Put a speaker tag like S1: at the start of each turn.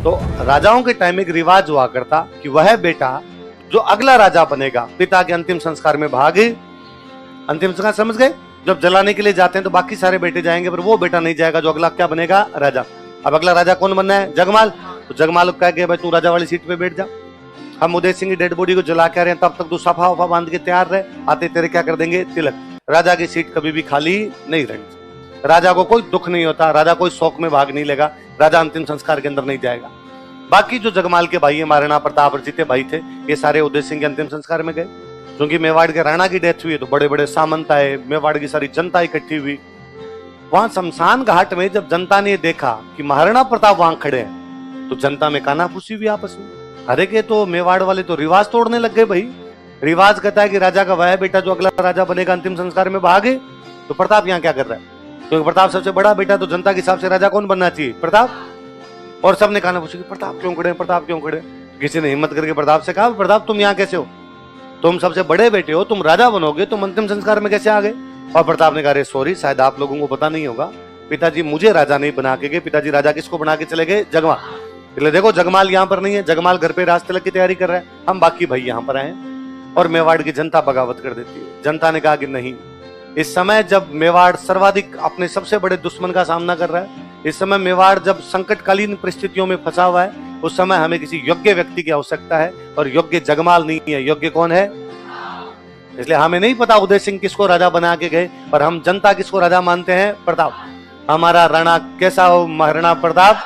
S1: तो राजाओं के टाइम एक रिवाज हुआ करता कि वह बेटा जो अगला राजा बनेगा, पिता के अंतिम संस्कार में भागे, अंतिम संस्कार समझ गए, जब जलाने के लिए जाते हैं तो बाकी सारे बेटे जाएंगे पर वो बेटा नहीं जाएगा जो अगला क्या बनेगा, राजा। अब अगला राजा कौन बनना है, जगमाल। तो जगमाल को कह के भाई तू राजा वाली सीट पे बैठ जा, हम उदय सिंह की डेड बॉडी को जला के आ रहे हैं, तब तक तू सफा वफा बांध के तैयार रहे, आते तेरे क्या कर देंगे, तिलक। राजा की सीट कभी भी खाली नहीं रहेगी, राजा को कोई दुख नहीं होता, राजा कोई शौक में भाग नहीं लेगा, राजा अंतिम संस्कार के अंदर नहीं जाएगा। बाकी जो जगमाल के भाई है, महाराणा प्रताप और जितने भाई थे, ये सारे उदय सिंह के अंतिम संस्कार में गए। क्योंकि मेवाड़ के राणा की डेथ हुई है तो बड़े बड़े सामंत आए, मेवाड़ की सारी जनता इकट्ठी हुई। वहां शमशान घाट में जब जनता ने देखा कि महाराणा प्रताप वहां खड़े हैं तो जनता में कानाफूसी हुई आपस में। अरे के तो मेवाड़ वाले तो रिवाज तोड़ने लग गए भाई। रिवाज कहता है कि राजा का वह बेटा जो अगला राजा बनेगा अंतिम संस्कार में भागे, तो प्रताप यहाँ क्या कर रहा है, क्योंकि प्रताप सबसे बड़ा बेटा, तो जनता के हिसाब से राजा कौन बनना चाहिए, प्रताप। और सबने कानाफूसी की, प्रताप क्यों खड़े, प्रताप क्यों खड़े। किसी ने हिम्मत करके प्रताप से कहा, प्रताप तुम यहाँ कैसे हो, तुम सबसे बड़े बेटे हो, तुम राजा बनोगे, तुम अंतिम संस्कार में कैसे आ गए। और प्रताप ने कहा, अरे सॉरी, शायद आप लोगों को पता नहीं होगा, पिताजी मुझे राजा नहीं बना के गए, पिताजी राजा किसको बना के चले गए, जगमाल। इसलिए देखो जगमाल यहाँ पर नहीं है, जगमाल घर पे राज तिलक की तैयारी कर रहा है, हम बाकी भाई यहाँ पर आए। और मेवाड़ की जनता बगावत कर देती है। जनता ने कहा कि नहीं, इस समय जब मेवाड़ सर्वाधिक अपने सबसे बड़े दुश्मन का सामना कर रहा है, इस समय मेवाड़ जब संकटकालीन परिस्थितियों में फंसा हुआ है, उस समय हमें किसी योग्य व्यक्ति की आवश्यकता है, और योग्य जगमाल नहीं है, योग्य कौन है। इसलिए हमें नहीं पता उदय सिंह किसको राजा बना के गए, पर हम जनता किसको राजा मानते हैं, प्रताप। हमारा राणा कैसा हो, महाराणा प्रताप।